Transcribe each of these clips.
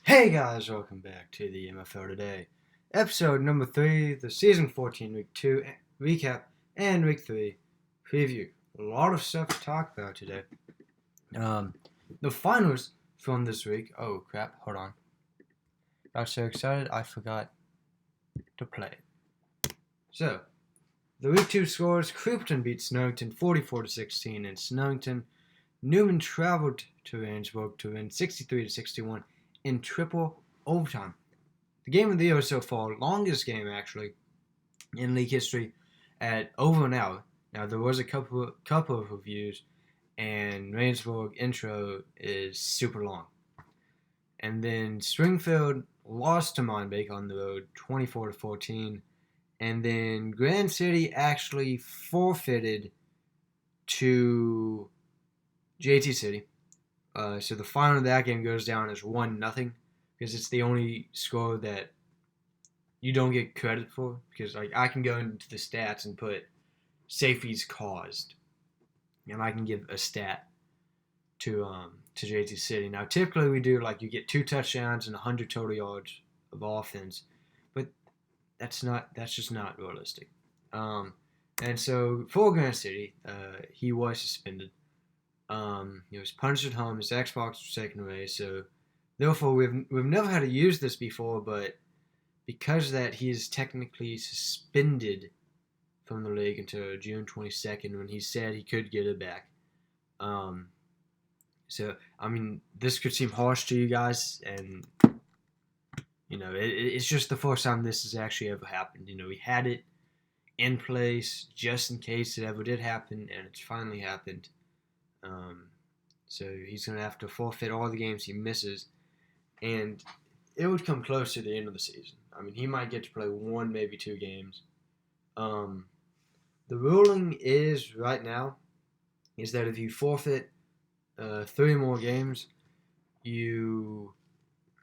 Hey guys, welcome back to the MFL today. Episode number 3, the season 14, week 2 recap, and week 3 preview. A lot of stuff to talk about today. Um, the finals from this week. Oh crap, hold on. Got so excited I forgot to play. So, the week 2 scores: Crypton beat Snowington 44-16 in Snowington. Newman traveled to Rangeburg to win 63-61 in triple overtime. The game of the year so far, longest game actually in league history, at over an hour. Now there was a couple of reviews, and Rainsburg intro is super long. And then Springfield lost to Monbeek on the road, 24-14, and then Grand City actually forfeited to JT City. So the final of that game goes down as 1-0 because it's the only score that you don't get credit for, because like I can go into the stats and put safeties caused, and I can give a stat to JT City. Now typically we do like you get 2 touchdowns and 100 total yards of offense, but that's just not realistic. And so for Grant City, he was suspended. He was punished at home. His Xbox was taken away. So therefore we've never had to use this before, but because of that, he is technically suspended from the league until June 22nd, when he said he could get it back. So, I mean, this could seem harsh to you guys, and, it's just the first time this has actually ever happened. We had it in place just in case it ever did happen, and it's finally happened. So he's going to have to forfeit all the games he misses, and it would come close to the end of the season. I mean, he might get to play 1, maybe 2 games. The ruling is right now is that if you forfeit 3 more games, you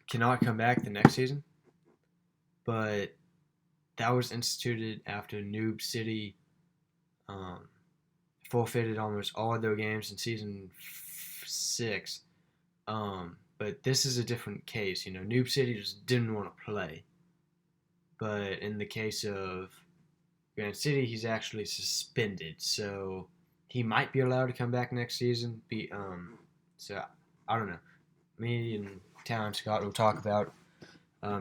cannot come back the next season. But that was instituted after Noob City forfeited almost all of their games in season 6. But this is a different case. Noob City just didn't want to play. But in the case of Grand City, he's actually suspended, so he might be allowed to come back next season. So I don't know. Me and Talon Scott will talk about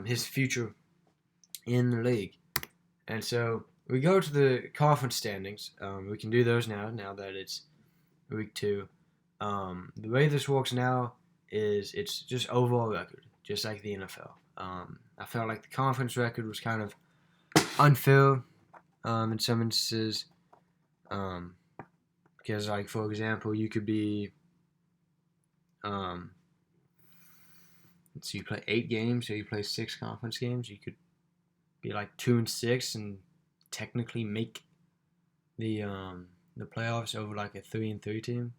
his future in the league. And so we go to the conference standings. We can do those now that it's week 2. The way this works now is it's just overall record, just like the NFL. I felt like the conference record was kind of unfair in some instances, because, like, for example, you could be, so you play 8 games, so you play 6 conference games. You could be like 2-6 and technically make the playoffs over like a 3-3 team,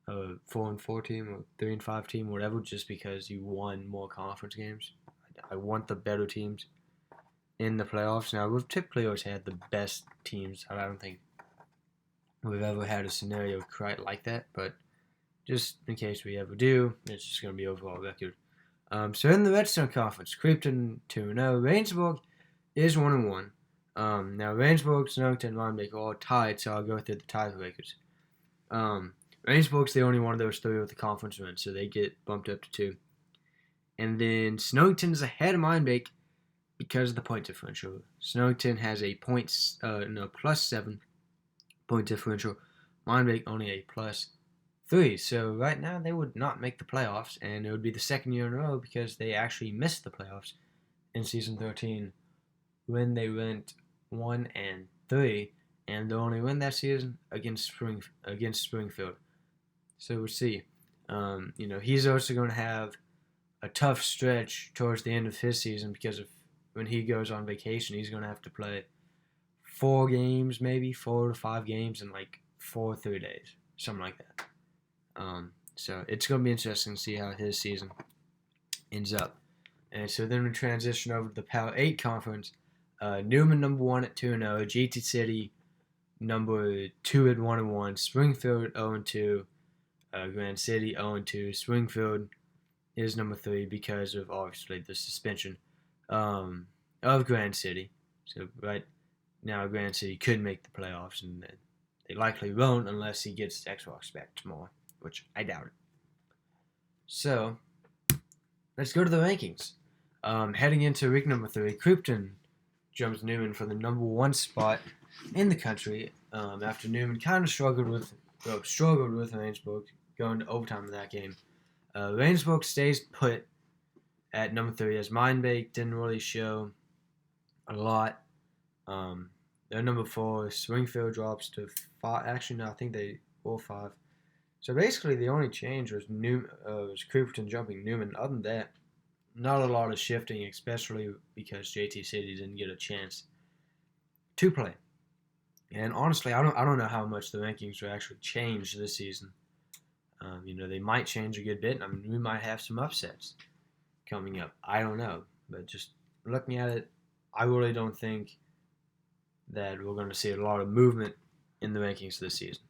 a 4-4 team, or 3-5 team, whatever, just because you won more conference games. I want the better teams in the playoffs. Now, we've typically always had the best teams. I don't think we've ever had a scenario quite like that, but just in case we ever do, it's just going to be overall record. So in the Redstone Conference, Crypton 2-0. Rainsburg is 1-1. Now, Rainsburg, Snowington, and Monbeek are all tied, so I'll go through the tiebreakers. Rainsburg's the only one of those 3 with the conference win, so they get bumped up to 2. And then Snowington's ahead of Monbeek because of the point differential. Snowington has a +7 point differential. Monbeek only a +3. So right now they would not make the playoffs, and it would be the second year in a row because they actually missed the playoffs in season 13 when they went 1-3, and they only win that season against Springfield. So we'll see. He's also going to have a tough stretch towards the end of his season, because of when he goes on vacation, he's going to have to play 4 games, maybe 4 to 5 games in like 4 or 3 days, something like that. So it's going to be interesting to see how his season ends up. And so then we transition over to the Power 8 Conference. Newman number 1 at 2-0, GT City number 2 at 1-1, Springfield 0-2, Grand City 0-2. Springfield is number 3 because of obviously the suspension of Grand City. So right now, Grand City could make the playoffs, and they likely won't unless he gets Xbox back tomorrow, which I doubt it. So let's go to the rankings. Heading into week number 3, Krypton jumps Newman for the number 1 spot in the country after Newman kind of struggled with Rangebook going to overtime in that game. Rangebook stays put at number 3 as Mindbake didn't really show a lot. They're number 4. Springfield drops to 5. Actually, no, I think they were 5. So basically, the only change was Krypton jumping Newman. Other than that, not a lot of shifting, especially because JT City didn't get a chance to play. And honestly, I don't know how much the rankings will actually change this season. They might change a good bit. I mean, we might have some upsets coming up. I don't know, but just looking at it, I really don't think that we're going to see a lot of movement in the rankings this season.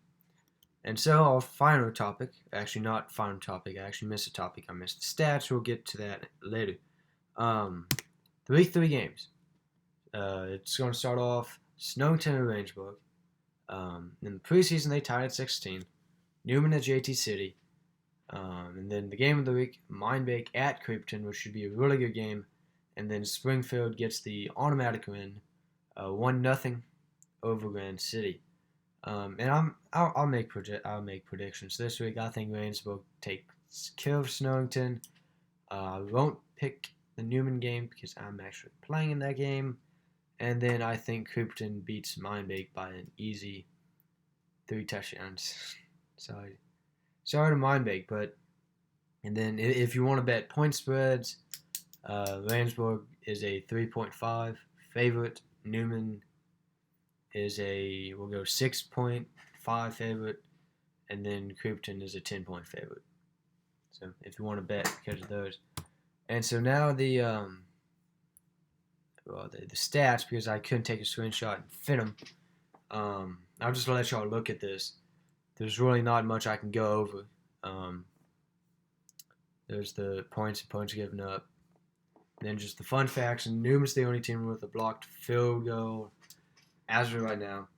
And so our final topic, actually not final topic, I actually missed a topic. I missed the stats. We'll get to that later. The week 3 games. It's going to start off Snowington and Rangeburg. In the preseason, they tied at 16. Newman at JT City. And then the game of the week, Mindbake at Krypton, which should be a really good game. And then Springfield gets the automatic win, 1-0 over Grand City. And I'll make predictions this week. I think Rangeburg takes care of Snowington. I won't pick the Newman game because I'm actually playing in that game. And then I think Krypton beats Mindbake by an easy 3 touchdowns. Sorry to Mindbake, but and then if you want to bet point spreads, Rangeburg is a 3.5 favorite. Newman is we'll go 6.5 favorite, and then Krypton is a 10-point favorite. So if you want to bet because of those. And so now the stats, because I couldn't take a screenshot and fit them. I'll just let y'all look at this. There's really not much I can go over. There's the points given up. Then just the fun facts. And Newman's the only team with a blocked field goal as of right now.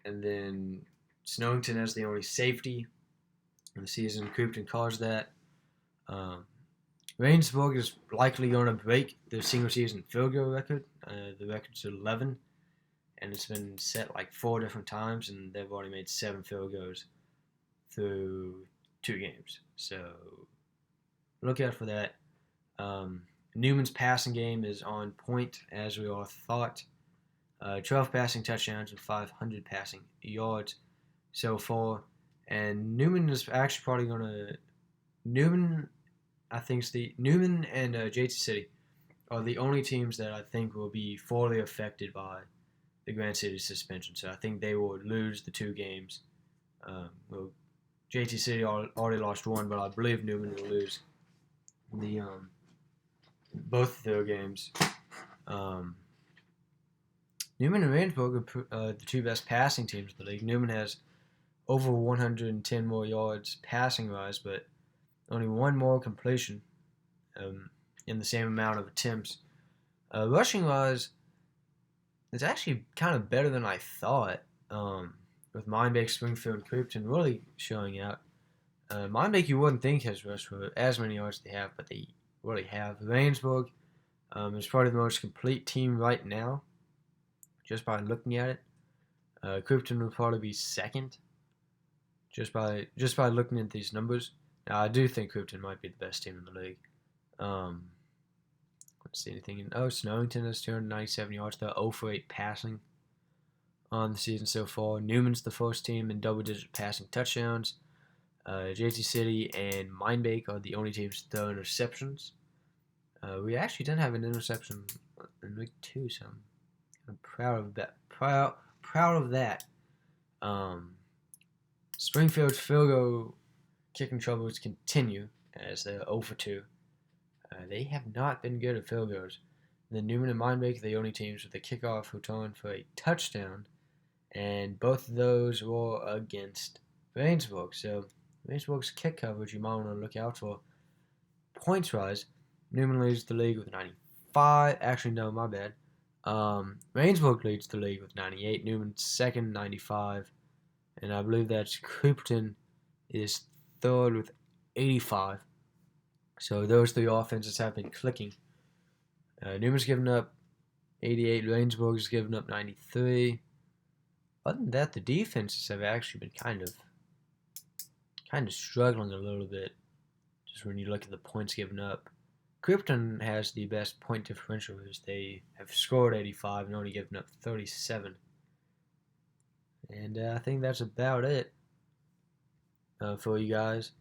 And then Snowington has the only safety in the season. Krypton caused that. Rangeburg is likely going to break the single season field goal record. The record's 11. And it's been set like 4 different times, and they've already made 7 field goals through 2 games. So look out for that. Newman's passing game is on point, as we all thought. 12 passing touchdowns and 500 passing yards so far. And Newman is actually probably going to... Newman and JT City are the only teams that I think will be fully affected by the Grand City suspension. So I think they will lose the 2 games. JT City already lost 1, but I believe Newman will lose both of their games. Newman and Rangeburg are the 2 best passing teams in the league. Newman has over 110 more yards passing-wise, but only 1 more completion in the same amount of attempts. Rushing-wise, it's actually kind of better than I thought, with Mindbake, Springfield, and Krypton really showing out. Mindbake you wouldn't think has rushed for as many yards as they have, but they really have. Rangeburg is probably the most complete team right now, just by looking at it. Krypton will probably be second, just by looking at these numbers. Now, I do think Krypton might be the best team in the league. Let's see anything. Snowington has 297 yards. They're 0 for 8 passing on the season so far. Newman's the first team in double-digit passing touchdowns. JT City and Mindbake are the only teams to throw interceptions. We actually didn't have an interception in week 2, so I'm proud of that. Proud of that. Springfield's field goal kicking troubles continue as they're 0 for 2. They have not been good at field goals. The Newman and Mindbake are the only teams with a kickoff return for a touchdown, and both of those were against Rangeburg. So Rangeburg's kick coverage you might want to look out for. points-wise, Newman leads the league with 95. Actually, no, my bad. Rainsburg leads the league with 98. Newman's second, 95. And I believe that's Creeperton is third with 85. So those three offenses have been clicking. Newman's given up 88. Rainsburg has given up 93. Other than that, the defenses have actually been kind of struggling a little bit. Just when you look at the points given up. Krypton has the best point differential as they have scored 85 and only given up 37. And I think that's about it for you guys.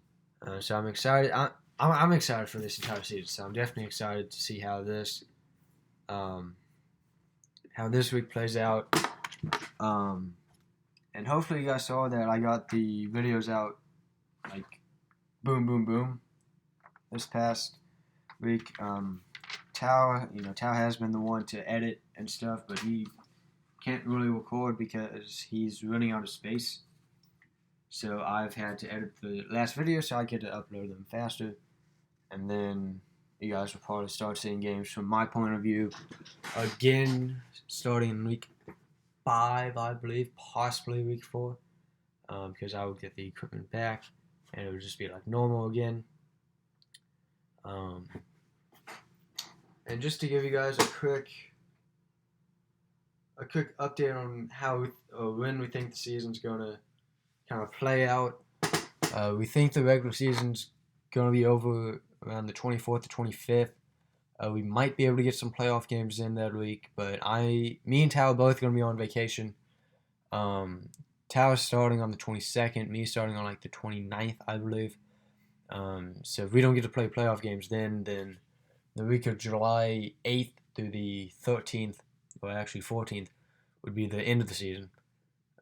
So I'm excited. I'm excited for this entire season. So I'm definitely excited to see how this week plays out. And hopefully you guys saw that I got the videos out like boom, boom, boom this past week. Tao has been the one to edit and stuff, but he can't really record because he's running out of space. So I've had to edit the last video so I get to upload them faster. And then you guys will probably start seeing games from my point of view again, starting in week 5, I believe, possibly week 4, because I will get the equipment back and it would just be like normal again. And just to give you guys a quick update on how when we think the season's gonna kind of play out. We think the regular season's gonna be over around the 24th to 25th. We might be able to get some playoff games in that week, but me and Tao are both gonna be on vacation. Tao is starting on the 22nd, me starting on like the 29th, I believe. So if we don't get to play playoff games then the week of July 8th through the 13th, or actually 14th, would be the end of the season.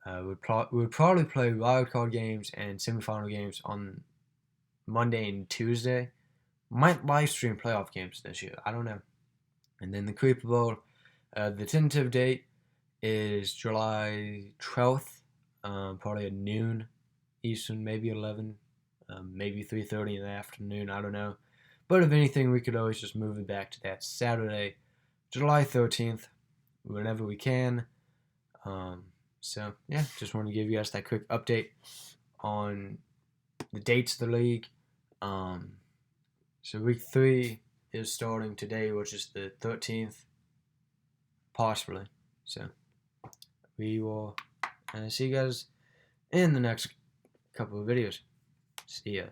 We would probably play wildcard games and semifinal games on Monday and Tuesday. Might live stream playoff games this year. I don't know. And then the Creeper Bowl, the tentative date is July 12th, probably at noon Eastern, maybe 11, maybe 3:30 in the afternoon. I don't know. But if anything, we could always just move it back to that Saturday, July 13th, whenever we can. So, yeah, just wanted to give you guys that quick update on the dates of the league. So week 3 is starting today, which is the 13th, possibly. So we will see you guys in the next couple of videos. See ya.